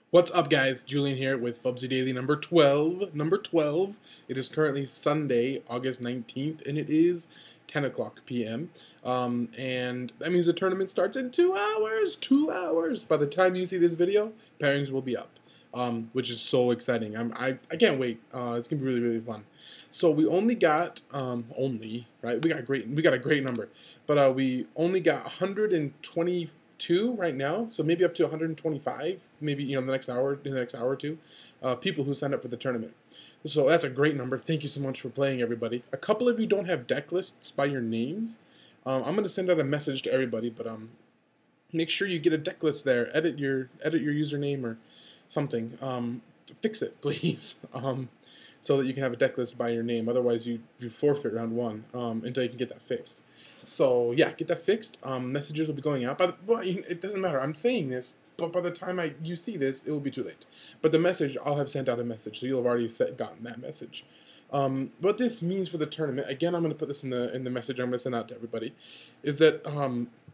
What's up, guys? Julian here with FubsyDaily number 12. Number 12. It is currently Sunday, August 19th, and it is 10 o'clock p.m. And that means the tournament starts in 2 hours. 2 hours. By the time you see this video, pairings will be up, which is so exciting. I can't wait. It's gonna be really, really fun. So we only got right. We got a great number, but we only got 122 right now, so maybe up to 125, maybe in the next hour, or two, people who signed up for the tournament. So that's a great number. Thank you so much for playing, everybody. A couple of you don't have deck lists by your names. I'm gonna send out a message to everybody, but make sure you get a deck list there. Edit your username or something. Fix it, please. So that you can have a deck list by your name. Otherwise, you forfeit round one until you can get that fixed. So yeah, get that fixed. Messages will be going out. Well, it doesn't matter. I'm saying this, but by the time you see this, it will be too late. But the message, I'll have sent out a message, so you'll have already gotten that message. What this means for the tournament, again, I'm going to put this in the message I'm going to send out to everybody, is that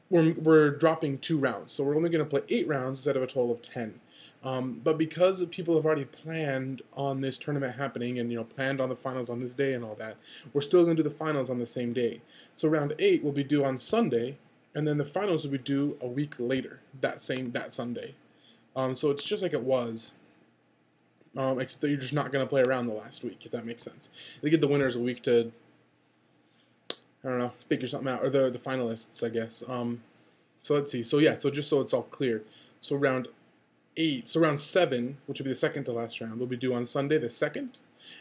we're dropping 2 rounds. So we're only going to play 8 rounds instead of a total of 10. But because people have already planned on this tournament happening and planned on the finals on this day and all that, we're still going to do the finals on the same day. So round 8 will be due on Sunday, and then the finals will be due a week later, that Sunday. So it's just like it was, except that you're just not going to play around the last week, if that makes sense. They give the winners a week to, I don't know, figure something out, or the finalists, I guess. So let's see. So yeah, so just so it's all clear. So round 7, which will be the second to last round, will be due on Sunday the 2nd,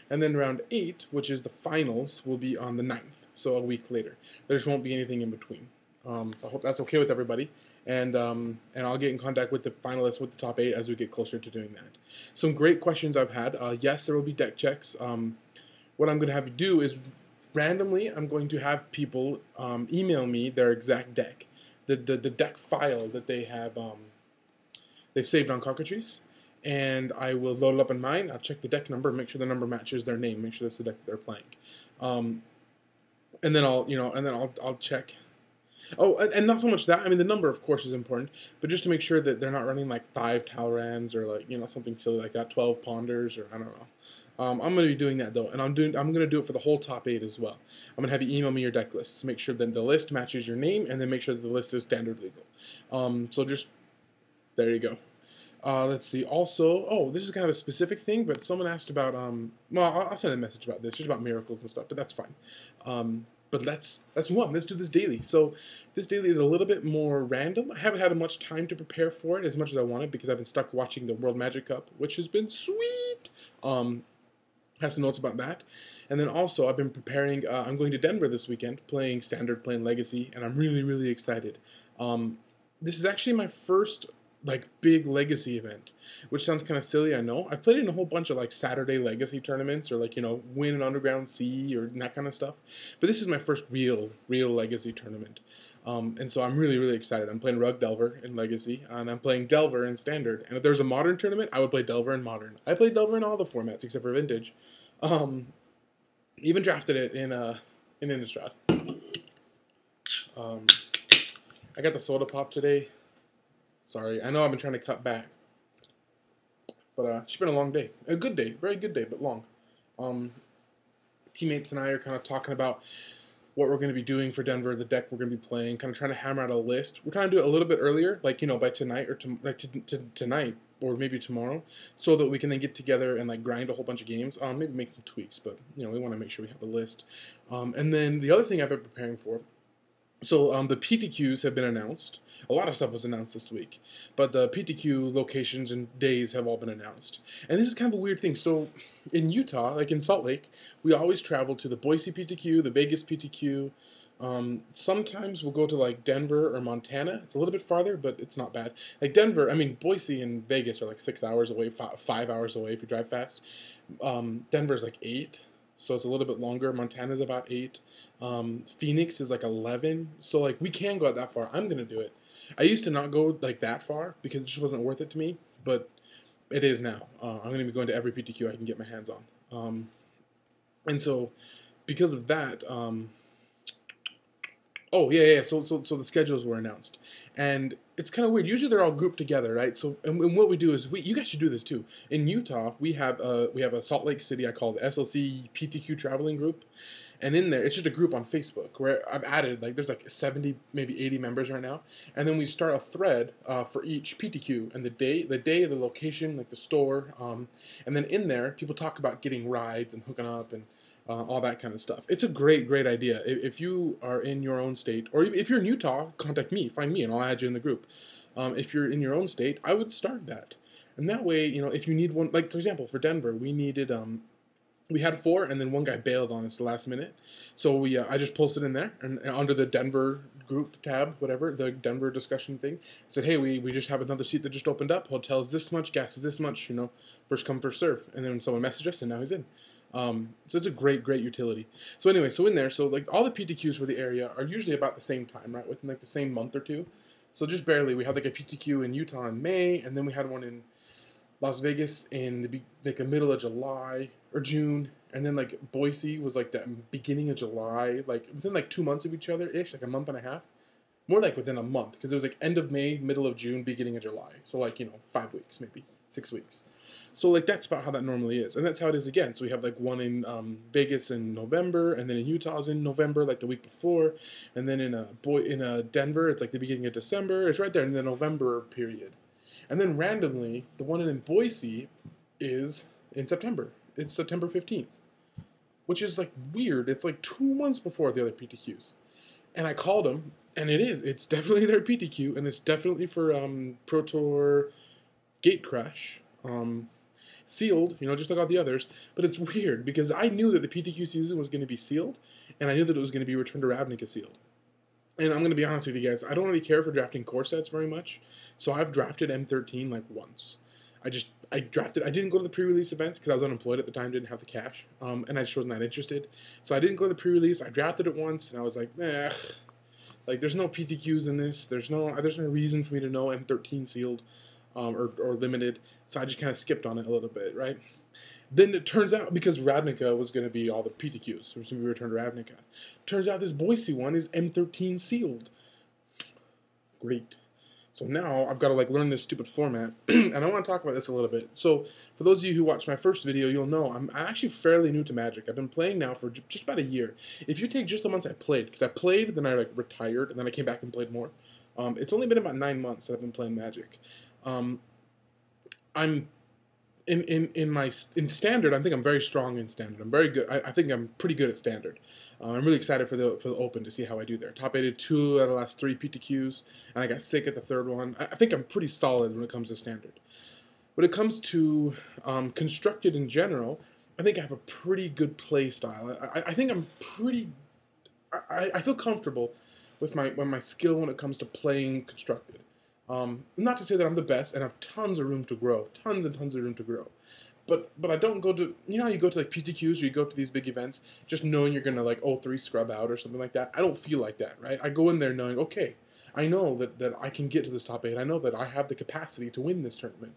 and then round 8, which is the finals, will be on the 9th, so a week later. There just won't be anything in between. So I hope that's okay with everybody, and I'll get in contact with the finalists with the top 8 as we get closer to doing that. Some great questions I've had. Yes, there will be deck checks. What I'm going to have you do is randomly, I'm going to have people email me their exact deck, the deck file that they have. They've saved on cockatrice, and I will load it up in mine. I'll check the deck number, make sure the number matches their name, make sure that's the deck that they're playing, and then I'll check. Oh, and not so much that. I mean, the number, of course, is important, but just to make sure that they're not running like 5 Talrans or something silly like that, 12 Ponders, or I don't know. I'm going to be doing that though, and I'm going to do it for the whole top 8 as well. I'm going to have you email me your deck lists, make sure that the list matches your name, and then make sure that the list is standard legal. So just there you go. Let's see. Also, this is kind of a specific thing, but someone asked about, well, I'll send a message about this, just about miracles and stuff, but that's fine. But let's move on. Let's do this daily. So this daily is a little bit more random. I haven't had much time to prepare for it as much as I wanted because I've been stuck watching the World Magic Cup, which has been sweet. Have some notes about that. And then also, I've been preparing, I'm going to Denver this weekend, playing Standard, playing Legacy, and I'm really, really excited. This is actually my first big Legacy event, which sounds kind of silly, I know. I've played in a whole bunch of Saturday Legacy tournaments, or win an Underground Sea or that kind of stuff. But this is my first real Legacy tournament, and so I'm really, really excited. I'm playing Rug Delver in Legacy, and I'm playing Delver in Standard. And if there's a Modern tournament, I would play Delver in Modern. I played Delver in all the formats except for Vintage. Even drafted it in Innistrad. I got the soda pop today. Sorry, I know I've been trying to cut back, but it's been a long day. A good day, very good day, but long. Teammates and I are kind of talking about what we're going to be doing for Denver, the deck we're going to be playing, kind of trying to hammer out a list. We're trying to do it a little bit earlier, by tonight or tonight or maybe tomorrow, so that we can then get together and grind a whole bunch of games. Maybe make some tweaks, but we want to make sure we have a list. And then the other thing I've been preparing for. So the PTQs have been announced. A lot of stuff was announced this week, but the PTQ locations and days have all been announced. And this is kind of a weird thing. So in Utah, in Salt Lake, we always travel to the Boise PTQ, the Vegas PTQ. Sometimes we'll go to Denver or Montana. It's a little bit farther, but it's not bad. Denver, Boise and Vegas are 6 hours away, 5 hours away if you drive fast. Denver's 8. So it's a little bit longer. Montana's about 8. Phoenix is 11. So we can go out that far. I'm gonna do it. I used to not go that far because it just wasn't worth it to me, but it is now. I'm gonna be going to every PTQ I can get my hands on. And so because of that, Oh yeah. So the schedules were announced, and it's kind of weird. Usually they're all grouped together, right? So and what we do is you guys should do this too. In Utah, we have a Salt Lake City I call the SLC PTQ traveling group, and in there it's just a group on Facebook where I've added like there's like 70 maybe 80 members right now, and then we start a thread for each PTQ and the location, like the store, and then in there people talk about getting rides and hooking up and all that kind of stuff. It's a great idea. If you are in your own state, or if you're in Utah, contact me, find me, and I'll add you in the group. If you're in your own state, I would start that, and that way, if you need one, like for example, for Denver, we had four, and then one guy bailed on us the last minute, so I just posted in there and under the Denver group tab, whatever the Denver discussion thing, said, hey, we just have another seat that just opened up. Hotel is this much, gas is this much, first come first serve, and then someone messaged us, and now he's in. So it's a great utility. So anyway, so in there, so like all the PTQs for the area are usually about the same time, right? Within like the same month or two. So just barely. We had like a PTQ in Utah in May, and then we had one in Las Vegas in the middle of July or June, and then like Boise was like the beginning of July, like within like 2 months of each other ish, like a month and a half. More like within a month, because it was like end of May, middle of June, beginning of July. So like 5 weeks, maybe 6 weeks. So like that's about how that normally is, and that's how it is again. So we have like one in Vegas in November, and then in Utah's in November, like the week before, and then in Denver, it's like the beginning of December. It's right there in the November period, and then randomly the one in Boise is in September. It's September 15th, which is like weird. It's like 2 months before the other PTQs, and I called them, and it's definitely their PTQ, and it's definitely for Pro Tour Gate Crash. Sealed, just like all the others, but it's weird because I knew that the PTQ season was going to be sealed, and I knew that it was going to be Return to Ravnica sealed. And I'm going to be honest with you guys, I don't really care for drafting core sets very much, so I've drafted M13 like once. I didn't go to the pre-release events because I was unemployed at the time, didn't have the cash, and I just wasn't that interested. So I didn't go to the pre-release. I drafted it once, and I was like, like there's no PTQs in this. There's no reason for me to know M13 sealed. Or limited, so I just kind of skipped on it a little bit, right? Then it turns out, because Ravnica was going to be all the PTQs, there was going to be Return to Ravnica. Turns out this Boise one is M13 sealed. Great. So now I've got to learn this stupid format, and I want to talk about this a little bit. So for those of you who watched my first video, you'll know I'm actually fairly new to Magic. I've been playing now for just about a year. If you take just the months I played, because I played, then I retired, and then I came back and played more. It's only been about 9 months that I've been playing Magic. I'm in standard. I think I'm very strong in standard. I'm very good. I think I'm pretty good at standard. I'm really excited for the open to see how I do there. Top 8 2 out of the last 3 PTQs, and I got sick at the third one. I think I'm pretty solid when it comes to standard. When it comes to constructed in general, I think I have a pretty good play style. I think I'm pretty. I feel comfortable with my skill when it comes to playing constructed. Not to say that I'm the best and have tons of room to grow, tons and tons of room to grow. But I don't go to, how you go to PTQs or you go to these big events just knowing you're going to 3 scrub out or something like that. I don't feel like that, right? I go in there knowing, okay, I know that I can get to this top 8. I know that I have the capacity to win this tournament.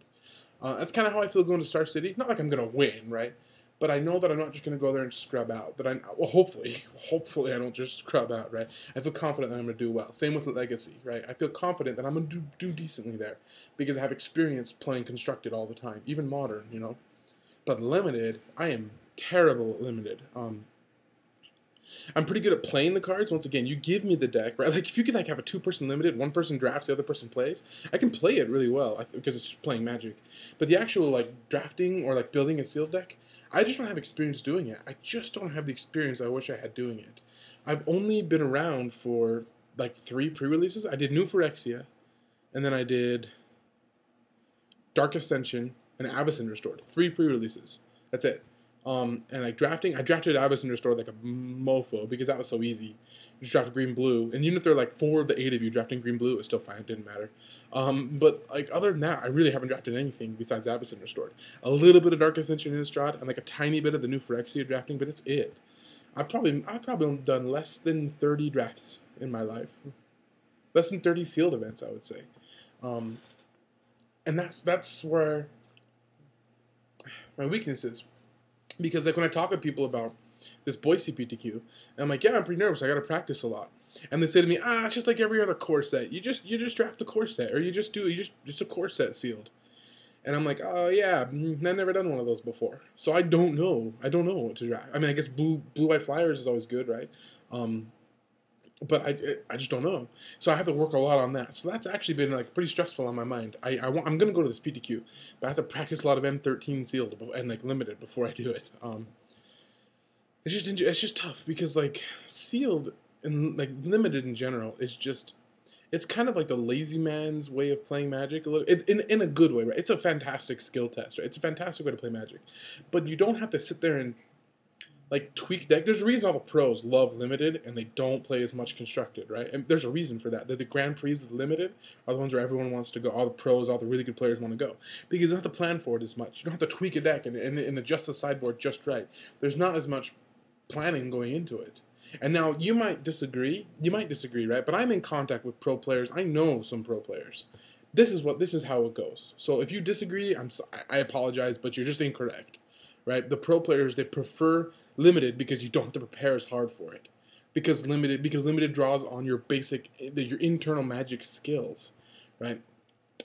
That's kind of how I feel going to Star City. Not like I'm going to win, right? But I know that I'm not just going to go there and scrub out. That hopefully I don't just scrub out, right? I feel confident that I'm going to do well. Same with Legacy, right? I feel confident that I'm going to do decently there because I have experience playing constructed all the time, even modern, But limited, I am terrible at limited. I'm pretty good at playing the cards. Once again, you give me the deck, right? If you could have a 2-person limited, 1 person drafts, the other person plays, I can play it really well because it's playing Magic. But the actual drafting or building a sealed deck, I just don't have experience doing it. I just don't have the experience I wish I had doing it. I've only been around for 3 pre-releases. I did New Phyrexia, and then I did Dark Ascension and Avacyn Restored. 3 pre-releases. That's it. And drafting, I drafted Avacyn Restored like a mofo because that was so easy. You just draft green-blue, and even if there are 4 of the 8 of you drafting green-blue, it was still fine. It didn't matter. But other than that, I really haven't drafted anything besides Avacyn Restored. A little bit of Dark Ascension in Innistrad, and a tiny bit of the New Phyrexia drafting, but that's it. I've probably done less than 30 drafts in my life. Less than 30 sealed events, I would say. And that's where my weakness is. Because when I talk with people about this Boise PTQ, and I'm yeah, I'm pretty nervous. I got to practice a lot. and they say to me, it's just like every other core set. You just draft the core set, or you just a core set sealed. And I'm like, oh yeah, I've never done one of those before, so I don't know. I don't know what to draft. I mean, I guess blue-white flyers is always good, right? But I just don't know. So I have to work a lot on that. So that's actually been like pretty stressful on my mind. I'm gonna go to this PTQ, but I have to practice a lot of M13 sealed and like limited before I do it. It's just tough because like sealed and like limited in general is just, it's kind of like the lazy man's way of playing Magic a little, in a good way, right? It's a fantastic skill test, right? It's a fantastic way to play Magic, but you don't have to sit there and like tweak deck. There's a reason all the pros love limited and they don't play as much constructed, right? And there's a reason for that. The Grand Prix of limited are the ones where everyone wants to go. All the pros, all the really good players want to go because you don't have to plan for it as much. You don't have to tweak a deck and adjust the sideboard just right. There's not as much planning going into it. And now you might disagree, right? But I'm in contact with pro players. I know some pro players. This is how it goes. So if you disagree, I apologize, but you're just incorrect, right? The pro players, they prefer limited because you don't have to prepare as hard for it. Because limited draws on your your internal Magic skills, right?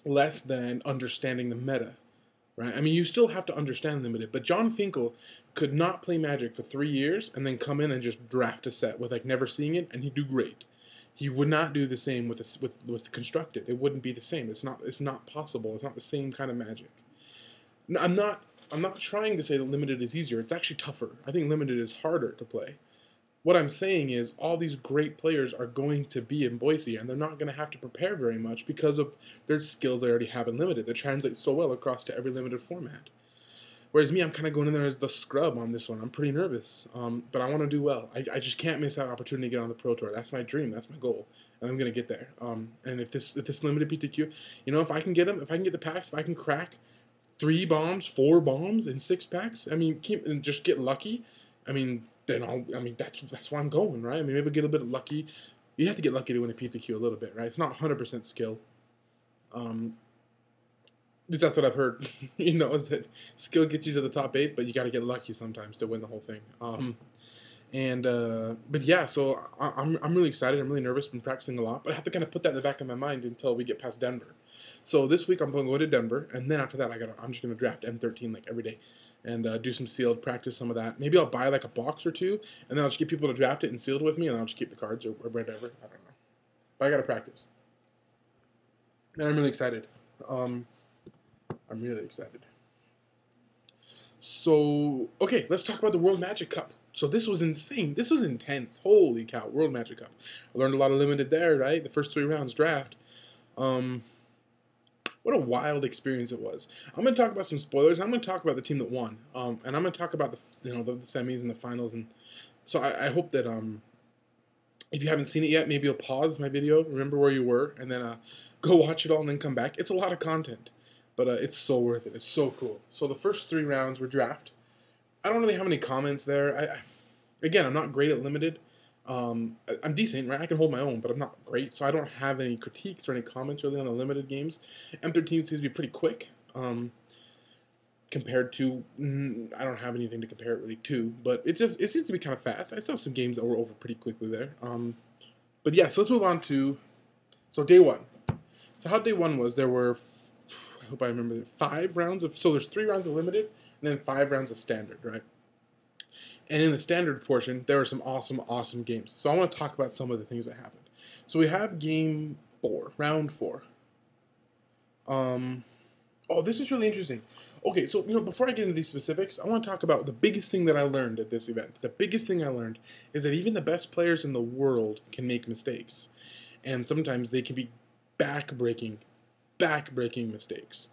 Less than understanding the meta, right? I mean, you still have to understand limited, but John Finkel could not play Magic for 3 years and then come in and just draft a set with like never seeing it, and he'd do great. He would not do the same with constructed. It wouldn't be the same. It's not possible. It's not the same kind of Magic. No, I'm not trying to say that limited is easier. It's actually tougher. I think limited is harder to play. What I'm saying is all these great players are going to be in Boise, and they're not going to have to prepare very much because of their skills they already have in limited. They translate so well across to every limited format. Whereas me, I'm kind of going in there as the scrub on this one. I'm pretty nervous, but I want to do well. I just can't miss that opportunity to get on the Pro Tour. That's my dream. That's my goal, and I'm going to get there. And if this limited PTQ, if I can get them, if I can get the packs, if I can crack 3 bombs, 4 bombs in 6 packs, I mean, and just get lucky, I mean, then that's why I'm going, right? I mean, maybe get a bit of lucky. You have to get lucky to win a PTQ a little bit, right? It's not 100% skill. Because that's what I've heard, is that skill gets you to the top 8, but you got to get lucky sometimes to win the whole thing. But yeah, so I'm really excited. I'm really nervous. Been practicing a lot, but I have to kind of put that in the back of my mind until we get past Denver. So this week I'm going to go to Denver, and then after that I'm just going to draft M13 like every day, and do some sealed, practice some of that. Maybe I'll buy like a box or 2, and then I'll just get people to draft it and sealed with me, and I'll just keep the cards or whatever. I don't know, but I got to practice, and I'm really excited. I'm really excited. So, okay, let's talk about the World Magic Cup. So this was insane. This was intense. Holy cow, World Magic Cup. I learned a lot of limited there, right? The first 3 rounds draft. What a wild experience it was. I'm going to talk about some spoilers. I'm going to talk about the team that won. And I'm going to talk about the semis and the finals. And so I hope that if you haven't seen it yet, maybe you'll pause my video, remember where you were, and then go watch it all and then come back. It's a lot of content. But it's so worth it. It's so cool. So the first 3 rounds were draft. I don't really have any comments there. Again, I'm not great at limited. I'm decent, right? I can hold my own, but I'm not great. So I don't have any critiques or any comments really on the limited games. M13 seems to be pretty quick. Compared to, I don't have anything to compare it really to. But it seems to be kind of fast. I saw some games that were over pretty quickly there. But yeah, so let's move on to, day 1. So how day 1 was, there were, I hope I remember, 5 rounds of, so there's 3 rounds of limited, and then 5 rounds of standard, right? And in the standard portion, there were some awesome games. So I want to talk about some of the things that happened. So we have game 4, round 4. Oh, this is really interesting. Okay, so before I get into these specifics, I want to talk about the biggest thing that I learned at this event. The biggest thing I learned is that even the best players in the world can make mistakes, and sometimes they can be back-breaking mistakes.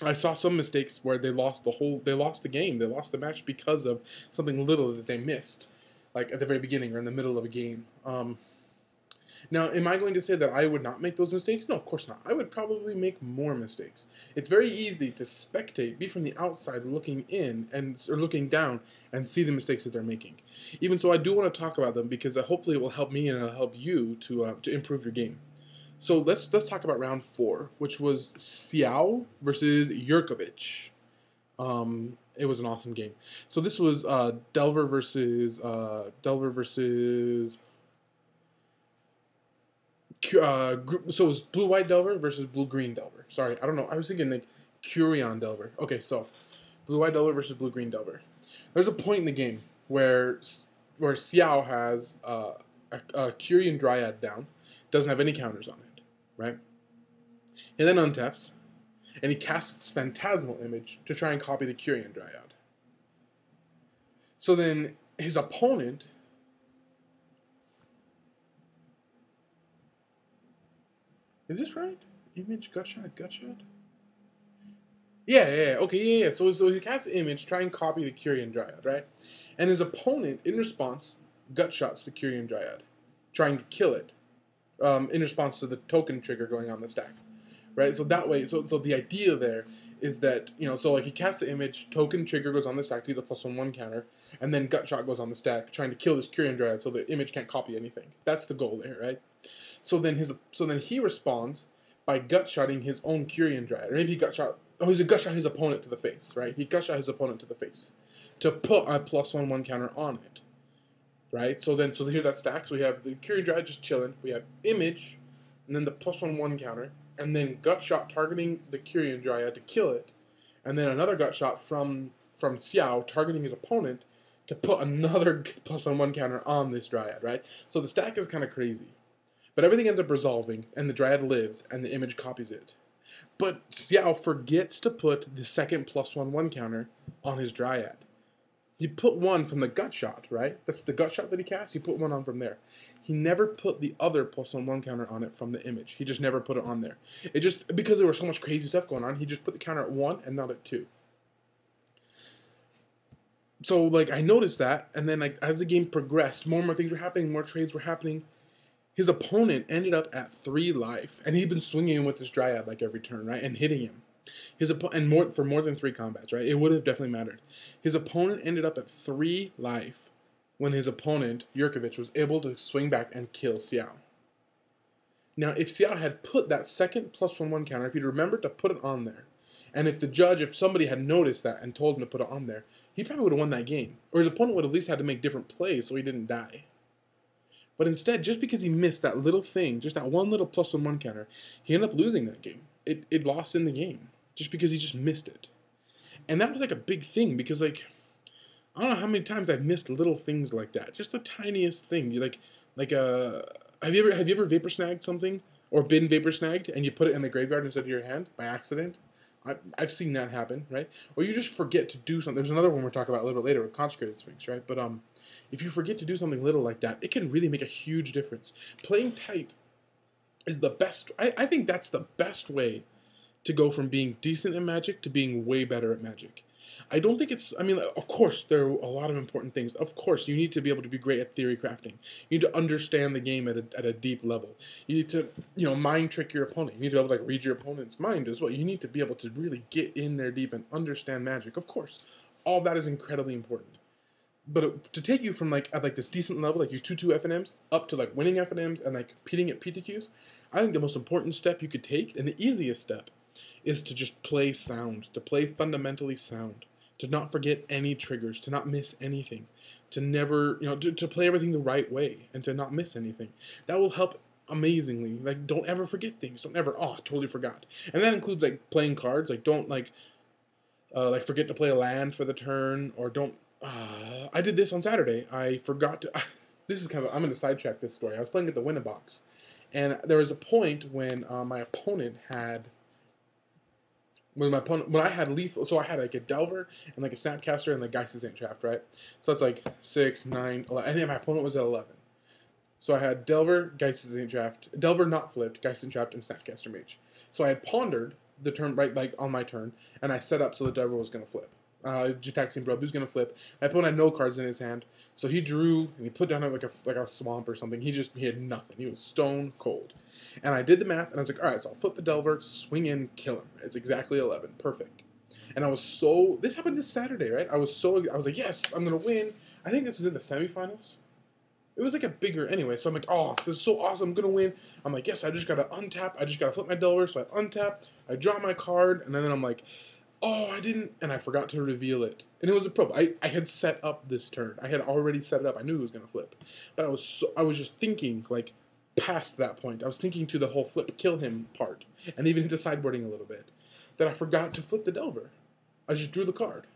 I saw some mistakes where they lost the game, they lost the match because of something little that they missed, like at the very beginning or in the middle of a game. Now, am I going to say that I would not make those mistakes? No, of course not. I would probably make more mistakes. It's very easy to spectate, be from the outside looking in or looking down and see the mistakes that they're making. Even so, I do want to talk about them because hopefully it will help me and it'll help you to improve your game. So let's talk about round 4, which was Xiao versus Yurkovich. It was an awesome game. So this was Delver versus So it was blue-white Delver versus blue-green Delver. Sorry, I don't know. I was thinking like Curion Delver. Okay, so blue-white Delver versus blue-green Delver. There's a point in the game where Xiao has a Curion Dryad down, doesn't have any counters on it, right? And then untaps, and he casts Phantasmal Image to try and copy the Curion Dryad. So then his opponent... Is this right? Image, Gutshot? Yeah. Okay, yeah. So he casts the image, try and copy the Curion Dryad, right? And his opponent, in response, Gutshots the Curion Dryad, trying to kill it, in response to the token trigger going on the stack, right? So that way, so the idea there is that, so like he casts the image, token trigger goes on the stack to do the +1/+1 counter, and then Gutshot goes on the stack, trying to kill this Curion Dryad so the image can't copy anything. That's the goal there, right? So then he responds by Gutshotting his own Curion Dryad, or maybe he Gutshot his opponent to the face, right? He Gutshot his opponent to the face to put a +1/+1 counter on it, right? So here that stack. So we have the Curion Dryad just chilling. We have image, and then the +1/+1 counter, and then Gutshot targeting the Curion Dryad to kill it, and then another Gutshot from Xiao targeting his opponent to put another +1/+1 counter on this Dryad, right? So the stack is kind of crazy. But everything ends up resolving, and the Dryad lives, and the image copies it. But Xiao forgets to put the second +1/+1 counter on his Dryad. He put one from the Gutshot, right? That's the Gutshot that he cast. He put one on from there. He never put the other +1/+1 counter on it from the image. He just never put it on there. It just, because there was so much crazy stuff going on, he just put the counter at 1 and not at 2. So, like, I noticed that, and then, like, as the game progressed, more and more things were happening, more trades were happening. His opponent ended up at 3 life, and he'd been swinging him with his Dryad like every turn, right, and hitting him. For more than 3 combats, right? It would have definitely mattered. His opponent ended up at 3 life when his opponent Yurkovich was able to swing back and kill Xiao. Now, if Xiao had put that second +1/+1 counter, if he'd remembered to put it on there, and if somebody had noticed that and told him to put it on there, he probably would have won that game, or his opponent would have at least had to make different plays so he didn't die. But instead, just because he missed that little thing, just that one little +1/+1 counter, he ended up losing that game. It lost in the game, just because he just missed it. And that was like a big thing, because like, I don't know how many times I've missed little things like that. Just the tiniest thing. Have you ever vapor snagged something, or been vapor snagged, and you put it in the graveyard instead of your hand by accident? I've seen that happen, right? Or you just forget to do something. There's another one we'll talk about a little bit later with Consecrated Sphinx, right? But if you forget to do something little like that, it can really make a huge difference. Playing tight is the best. I think that's the best way to go from being decent at Magic to being way better at Magic. I don't think it's, of course, there are a lot of important things. Of course, you need to be able to be great at theory crafting. You need to understand the game at a deep level. You need to, mind trick your opponent. You need to be able to read your opponent's mind as well. You need to be able to really get in there deep and understand Magic. Of course, all that is incredibly important. But to take you from at this decent level, like your 2/2 FNMs, up to winning FNMs and competing at PTQs, I think the most important step you could take, and the easiest step, is to just play sound, to play fundamentally sound, to not forget any triggers, to not miss anything, to never, to play everything the right way and to not miss anything. That will help amazingly. Don't ever forget things. Don't ever, I totally forgot. And that includes playing cards. Don't forget to play a land for the turn, or don't. I did this on Saturday. I forgot to. This is I'm going to sidetrack this story. I was playing at the Winnabox, and there was a point when my opponent had. When I had lethal, so I had a Delver and a Snapcaster and the Geist's Draft, right? So that's 6, 9, 11, and then my opponent was at 11. So I had Delver, Geist's Draft, Delver not flipped, Geist's Draft, and Snapcaster Mage. So I had pondered the turn on my turn, and I set up so the Delver was going to flip. Jitaxian Brub, who's going to flip. My opponent had no cards in his hand, so he drew and he put down like a swamp or something. He had nothing. He was stone cold. And I did the math, and I was like, all right, so I'll flip the Delver, swing in, kill him. It's exactly 11, perfect. And I was this happened this Saturday, right? I was like, yes, I'm gonna win. I think this was in the semifinals. It was a bigger anyway. So I'm like, oh, this is so awesome, I'm gonna win. I'm like, yes, I just gotta untap. I just gotta flip my Delver. So I untap. I draw my card, and then I'm like, oh, I didn't, and I forgot to reveal it. And it was a probe. I had set up this turn. I had already set it up. I knew it was gonna flip, but I was just thinking past that point. I was thinking to the whole flip, kill him part, and even into sideboarding a little bit, that I forgot to flip the Delver. I just drew the card.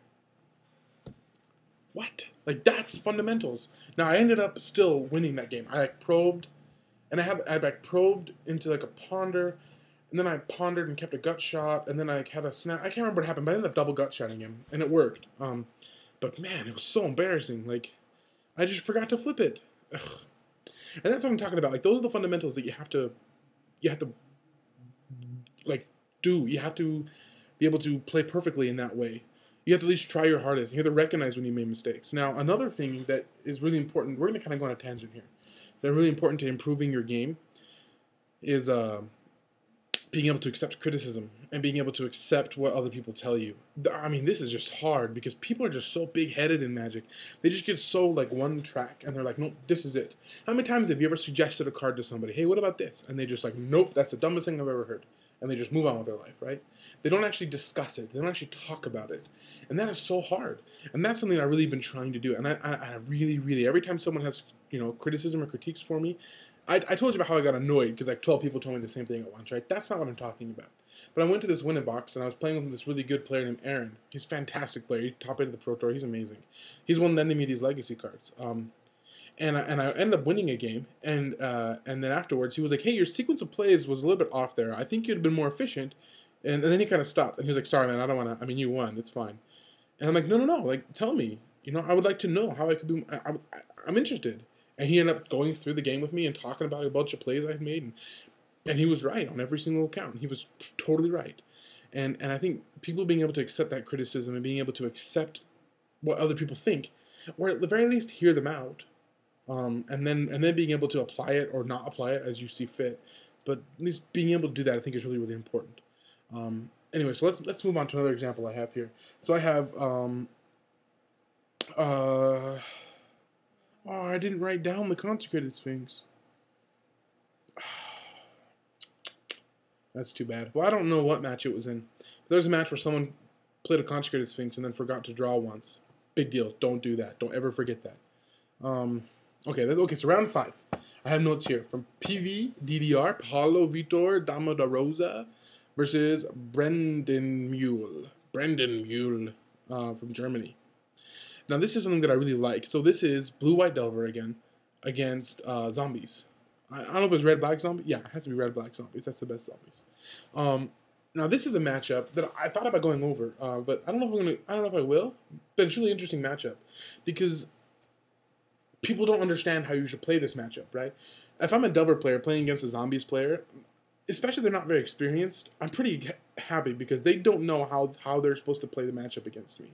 What? Like, that's fundamentals. Now, I ended up still winning that game. I like probed, and I like probed into like a ponder, and then I pondered and kept a gut shot, and then I had a snap. I can't remember what happened, but I ended up double gut shotting him, and it worked. But man, it was so embarrassing. Like, I just forgot to flip it. Ugh. And that's what I'm talking about. Like, those are the fundamentals that you have to, like, do. You have to be able to play perfectly in that way. You have to at least try your hardest. You have to recognize when you made mistakes. Now, another thing that is really important, we're going to kind of go on a tangent here, that's really important to improving your game is being able to accept criticism and being able to accept what other people tell you. I mean, this is just hard because people are just so big-headed in Magic. They just get so, like, one track, and they're like, nope, this is it. How many times have you ever suggested a card to somebody, hey, what about this? And they just like, nope, that's the dumbest thing I've ever heard. And they just move on with their life, right? They don't actually discuss it. They don't actually talk about it. And that is so hard. And that's something I've really been trying to do. And I really, really, every time someone has, criticism or critiques for me, I told you about how I got annoyed because like 12 people told me the same thing at once, right? That's not what I'm talking about. But I went to this winning box and I was playing with this really good player named Aaron. He's a fantastic player. He's top 8 of the Pro Tour. He's amazing. He's one lending me these legacy cards. And I ended up winning a game, and then afterwards he was like, hey, your sequence of plays was a little bit off there. I think you'd have been more efficient. And then he kind of stopped, and he was like, sorry, man, I don't want to, I mean, you won, it's fine. And I'm like, no, like, tell me. I would like to know how I could do, I'm interested. And he ended up going through the game with me and talking about a bunch of plays I've made, and he was right on every single account. He was totally right. And I think people being able to accept that criticism and being able to accept what other people think, or at the very least hear them out, and then being able to apply it or not apply it as you see fit, but at least being able to do that I think is really, really important. Anyway, so let's move on to another example I have here. So I have I didn't write down the Consecrated Sphinx. That's too bad. Well, I don't know what match it was in. There's a match where someone played a Consecrated Sphinx and then forgot to draw once. Big deal. Don't do that. Don't ever forget that. Okay, so round 5. I have notes here from PV DDR, Paulo Vitor Damo da Rosa versus Brendan Mule. From Germany. Now, this is something that I really like. So this is Blue-White Delver again against zombies. I don't know if it's red-black zombies. Yeah, it has to be red-black zombies. That's the best zombies. Now, this is a matchup that I thought about going over, but I don't know if I will. But it's a really interesting matchup because people don't understand how you should play this matchup, right? If I'm a Delver player playing against a Zombies player, especially if they're not very experienced, I'm pretty happy because they don't know how they're supposed to play the matchup against me,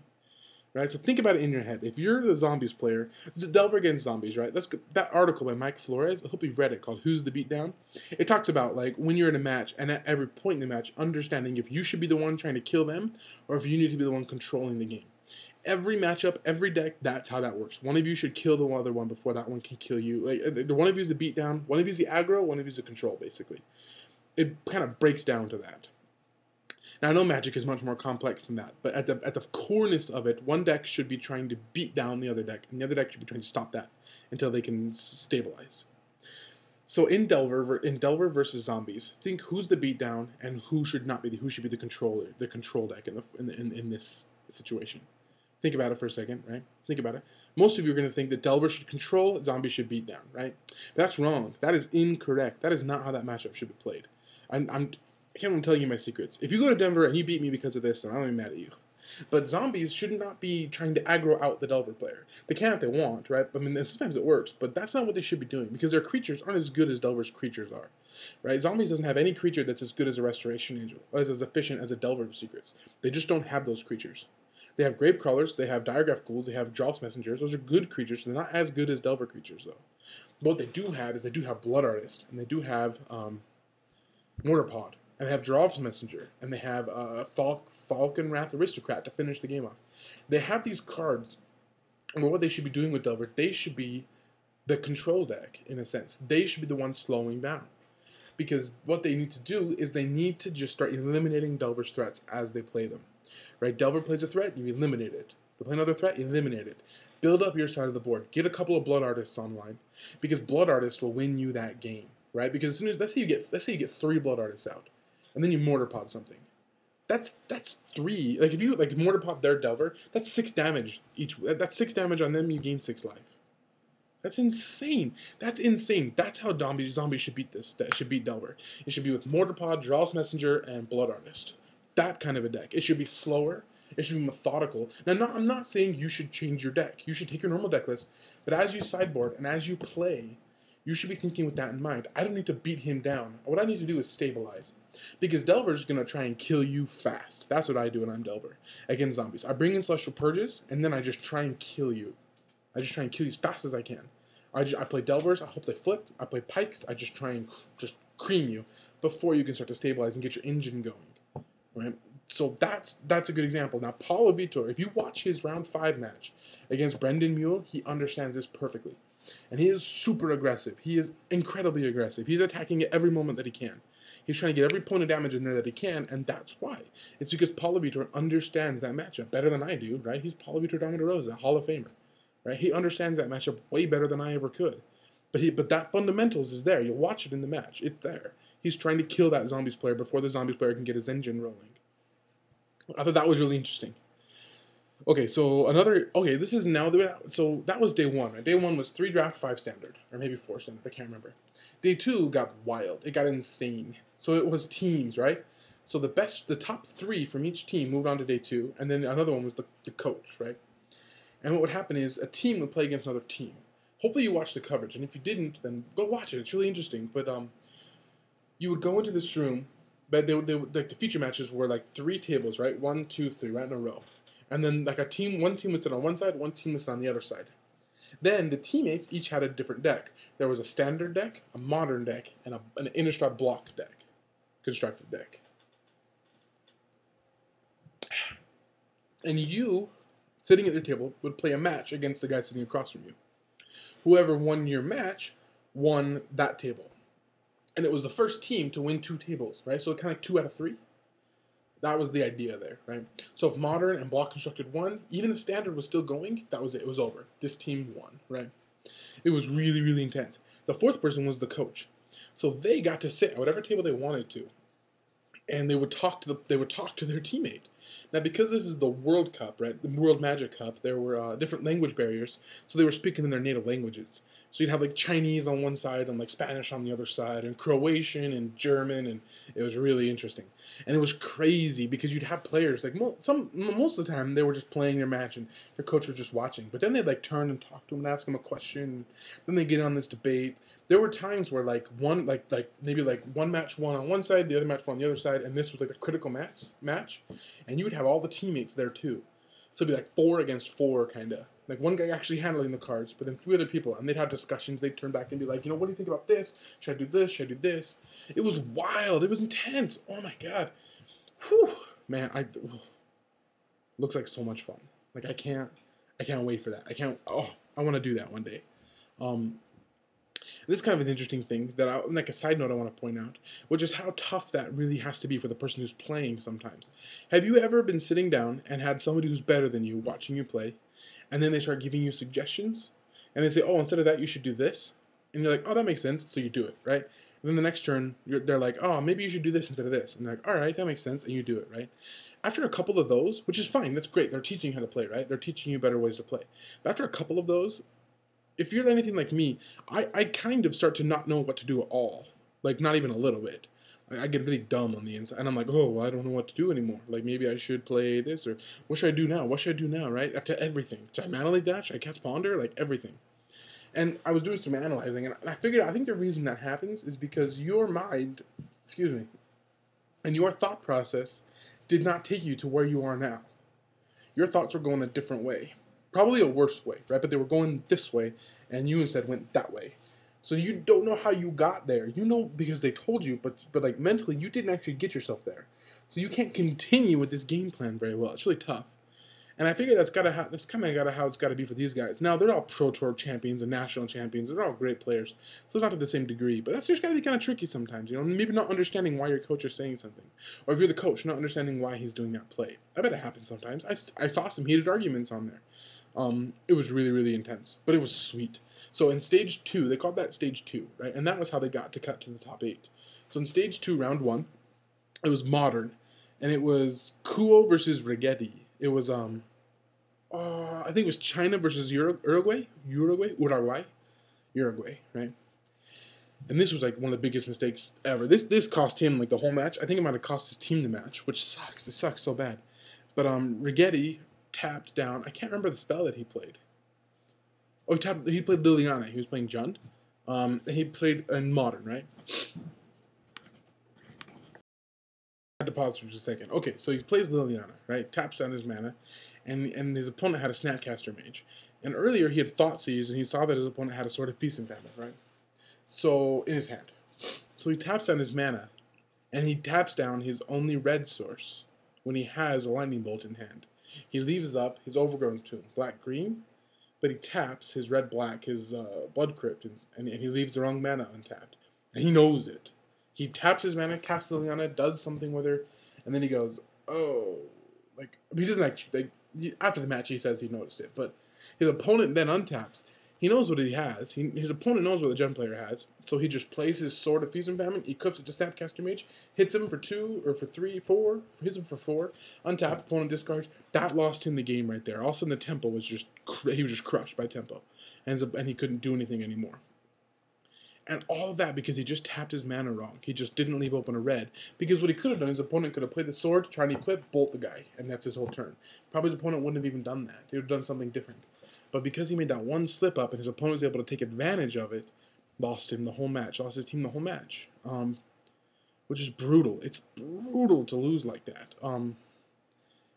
right? So think about it in your head. If you're the Zombies player, it's a Delver against Zombies, right? That article by Mike Flores, I hope you've read it, called Who's the Beatdown? It talks about, like, when you're in a match and at every point in the match, understanding if you should be the one trying to kill them or if you need to be the one controlling the game. Every matchup, every deck, that's how that works. One of you should kill the other one before that one can kill you. Like, one of you is the beatdown, one of you is the aggro, one of you is the control, basically. It kind of breaks down to that. Now, I know Magic is much more complex than that, but at the coreness of it, one deck should be trying to beat down the other deck, and the other deck should be trying to stop that until they can stabilize. So in Delver versus Zombies, think who's the beatdown and who should not be who should be the control deck in this situation. Think about it for a second, right? Think about it. Most of you are going to think that Delver should control, Zombies should beat down, right? That's wrong. That is incorrect. That is not how that matchup should be played. I can't even tell you my secrets. If you go to Denver and you beat me because of this, then I'm not even mad at you. But Zombies should not be trying to aggro out the Delver player. They can if they want, right? I mean, sometimes it works, but that's not what they should be doing because their creatures aren't as good as Delver's creatures are, right? Zombies doesn't have any creature that's as good as a Restoration Angel, or as efficient as a Delver of Secrets. They just don't have those creatures. They have Grave Crawlers, they have Diregraph Ghouls, they have Jolts Messengers. Those are good creatures. They're not as good as Delver creatures, though. But what they do have is they do have Blood Artist, and they do have Mortar Pod, and they have Draw's Messenger, and they have Falcon Wrath Aristocrat to finish the game off. They have these cards, and what they should be doing with Delver, they should be the control deck, in a sense. They should be the ones slowing down. Because what they need to do is they need to just start eliminating Delver's threats as they play them. Right? Delver plays a threat, you eliminate it. They play another threat, you eliminate it. Build up your side of the board. Get a couple of Blood Artists online. Because Blood Artists will win you that game. right? Because as soon as let's say you get 3 Blood Artists out, and then you Mortar Pod something. That's 3. Like if you like Mortar Pod their Delver, that's 6 damage each. That's 6 damage on them. You gain 6 life. That's insane. That's insane. That's how zombies should beat this. That should beat Delver. It should be with Mortar Pod, Draw's Messenger, and Blood Artist. That kind of a deck. It should be slower. It should be methodical. Now, I'm not saying you should change your deck. You should take your normal deck list, but as you sideboard and as you play, you should be thinking with that in mind. I don't need to beat him down. What I need to do is stabilize. Because Delver's going to try and kill you fast. That's what I do when I'm Delver against zombies. I bring in Celestial Purges, and then I just try and kill you. I just try and kill you as fast as I can. I play Delvers, I hope they flip. I play Pikes, I just try and just cream you before you can start to stabilize and get your engine going. Right? So that's a good example. Now, Paulo Vitor, if you watch his round 5 match against Brendan Mule, he understands this perfectly. And he is super aggressive. He is incredibly aggressive. He's attacking at every moment that he can. He's trying to get every point of damage in there that he can, and that's why. It's because Paulo Vitor understands that matchup better than I do, right? He's Paulo Vitor Diamond Rosa, Hall of Famer. Right? He understands that matchup way better than I ever could. But that fundamentals is there. You'll watch it in the match. It's there. He's trying to kill that zombies player before the zombies player can get his engine rolling. I thought that was really interesting. Okay, so this is now, so that was day 1. Right? Day 1 was 3 draft, 5 standard. Or maybe 4 standard, I can't remember. Day 2 got wild. It got insane. So it was teams, right? So the top 3 from each team moved on to day 2, and then another one was the coach, right? And what would happen is a team would play against another team. Hopefully you watched the coverage, and if you didn't, then go watch it. It's really interesting. But you would go into this room, but like the feature matches were like 3 tables, right? 1, 2, 3, right in a row. And then like one team would sit on one side, one team would sit on the other side. Then the teammates each had a different deck. There was a standard deck, a modern deck, and an Innistrad block deck, constructed deck. And you, sitting at their table, would play a match against the guy sitting across from you. Whoever won your match won that table. And it was the first team to win 2 tables, right? So kind of like 2 out of 3. That was the idea there, right? So if modern and block constructed won, even if standard was still going, that was it. It was over. This team won, right? It was really, really intense. The 4th person was the coach. So they got to sit at whatever table they wanted to. And they would talk to their teammate. Now, because this is the World Cup, right, the World Magic Cup, there were different language barriers, so they were speaking in their native languages. So you'd have like Chinese on one side and like Spanish on the other side, and Croatian and German, and it was really interesting. And it was crazy because you'd have players like most of the time they were just playing their match and their coach was just watching. But then they'd like turn and talk to him and ask him a question. Then they get on this debate. There were times where like maybe one match won on one side, the other match won on the other side, and this was like a critical match, and you would have all the teammates there too. So it'd be like 4 against 4 kind of. Like one guy actually handling the cards, but then 3 other people, and they'd have discussions. They'd turn back and be like, what do you think about this? Should I do this? Should I do this? It was wild. It was intense. Oh my god. Whew. Man, looks like so much fun. Like I can't wait for that. I want to do that one day. This is kind of an interesting thing that, like a side note I want to point out, which is how tough that really has to be for the person who's playing sometimes. Have you ever been sitting down and had somebody who's better than you watching you play, and then they start giving you suggestions, and they say, oh, instead of that, you should do this, and you're like, oh, that makes sense, so you do it, right? And then the next turn, they're like, oh, maybe you should do this instead of this, and they're like, all right, that makes sense, and you do it, right? After a couple of those, which is fine, that's great, they're teaching you how to play, right? They're teaching you better ways to play. But after a couple of those, if you're anything like me, I kind of start to not know what to do at all. Like, not even a little bit. I get really dumb on the inside. And I'm like, oh, I don't know what to do anymore. Like, maybe I should play this, or what should I do now? What should I do now, right? Up to everything. Should I Mana Lake Dash? Should I Cat's Ponder? Like, everything. And I was doing some analyzing, and I figured, I think the reason that happens is because your mind, and your thought process did not take you to where you are now. Your thoughts were going a different way. Probably a worse way, right? But they were going this way, and you instead went that way. So you don't know how you got there. You know because they told you, but like mentally, you didn't actually get yourself there. So you can't continue with this game plan very well. It's really tough. And I figure that's kind of gotta how it's gotta be for these guys. Now they're all pro tour champions and national champions. They're all great players, so it's not to the same degree. But that's just gotta be kind of tricky sometimes. You know, maybe not understanding why your coach is saying something, or if you're the coach, not understanding why he's doing that play. I bet it happens sometimes. I saw some heated arguments on there. It was really, really intense, but it was sweet. So in stage 2, they called that stage 2, right? And that was how they got to cut to the top 8. So in stage 2, round 1, it was modern, and it was Kuo versus Rigetti. It was I think it was China versus Uruguay, right? And this was like one of the biggest mistakes ever. This cost him like the whole match. I think it might have cost his team the match, which sucks. It sucks so bad. But Rigetti tapped down. I can't remember the spell that he played. Oh, he played Liliana. He was playing Jund. He played in modern, right? I had to pause for just a second. Okay, so he plays Liliana, right? Taps down his mana, and his opponent had a Snapcaster Mage. And earlier he had Thoughtseize, and he saw that his opponent had a Sword of Feast and Famine, right? So in his hand. So he taps down his mana, and he taps down his only red source when he has a Lightning Bolt in hand. He leaves up his Overgrown Tomb, black-green, but he taps his red-black, his Blood Crypt, and he leaves the wrong mana untapped. And he knows it. He taps his mana, casts Liliana, does something with her, and then he goes, oh. Like, he doesn't actually, like, after the match he says he noticed it, but his opponent then untaps. He knows what he has. His opponent knows what the Gen player has, so he just plays his Sword of Feast and Famine, equips it to Snapcaster Mage, hits him for 2, or for 3, 4, hits him for 4, untap, opponent discards. That lost him the game right there. All of a sudden the tempo was he was just crushed by tempo, and he couldn't do anything anymore. And all of that because he just tapped his mana wrong. He just didn't leave open a red. Because what he could have done, his opponent could have played the sword, try and equip, bolt the guy, and that's his whole turn. Probably his opponent wouldn't have even done that. He would have done something different. But because he made that one slip up and his opponent was able to take advantage of it, lost him the whole match, lost his team the whole match. Which is brutal. It's brutal to lose like that.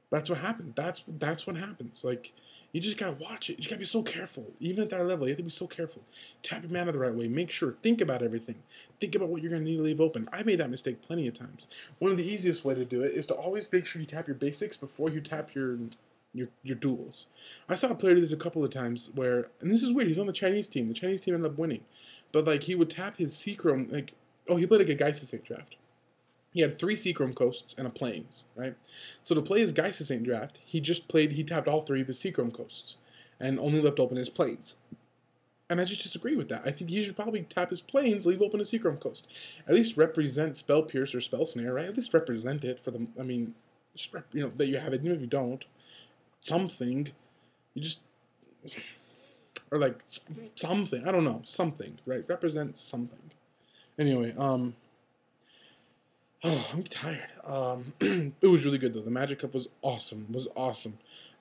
That's what happened. That's what happens. Like, you just gotta watch it. You just gotta be so careful. Even at that level, you have to be so careful. Tap your mana the right way. Make sure. Think about everything. Think about what you're gonna need to leave open. I made that mistake plenty of times. One of the easiest way to do it is to always make sure you tap your basics before you tap your duels. I saw a player do this a couple of times where, and this is weird. He's on the Chinese team. The Chinese team ended up winning, but like he would tap his Seachrome. Like, oh, he played like a Geisha draft. He had 3 Seachrome Coasts and a Plains, right? So to play his Geisha Saint draft, he tapped all 3 of his Seachrome Coasts and only left open his Plains. And I just disagree with that. I think he should probably tap his Plains, leave open a Seachrome Coast. At least represent Spell Pierce or Spell Snare, right? At least represent it for the, I mean, just that you have it, even if you don't. Something. You just, or like something, I don't know, something, right? Represent something. Anyway, oh, I'm tired. It was really good though. The Magic Cup was awesome.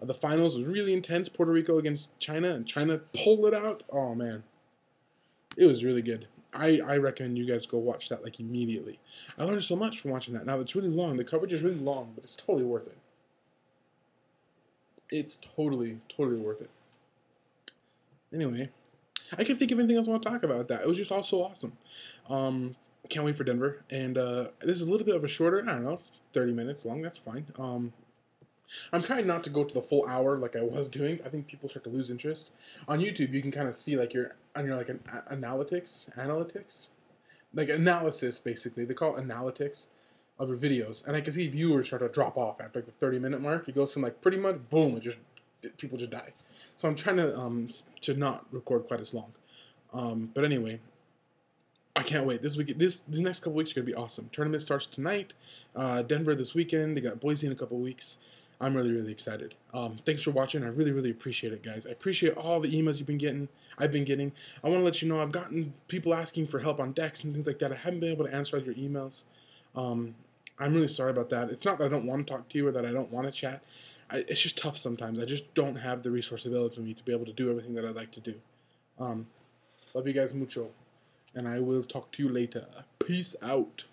The finals was really intense. Puerto Rico against China, and China pulled it out. Oh man, it was really good. I recommend you guys go watch that like immediately. I learned so much from watching that. Now it's really long. The coverage is really long, but it's totally worth it. It's totally worth it. Anyway, I can't think of anything else I want to talk about that. It was just all so awesome. Can't wait for Denver. And this is a little bit of a shorter, I don't know, it's 30 minutes long. That's fine. I'm trying not to go to the full hour like I was doing. I think people start to lose interest. On YouTube, you can kind of see like your like an analytics, like analysis basically. They call it analytics of your videos, and I can see viewers start to drop off after like the 30-minute mark. It goes from like pretty much boom, people just die. So I'm trying to not record quite as long. But anyway, I can't wait. These next couple weeks are gonna be awesome. Tournament starts tonight. Denver this weekend. They got Boise in a couple weeks. I'm really excited. Thanks for watching. I really appreciate it, guys. I appreciate all the emails I've been getting. I want to let you know I've gotten people asking for help on decks and things like that. I haven't been able to answer all your emails. I'm really sorry about that. It's not that I don't want to talk to you or that I don't want to chat. It's just tough sometimes. I just don't have the resource available to me to be able to do everything that I'd like to do. Love you guys mucho, and I will talk to you later. Peace out.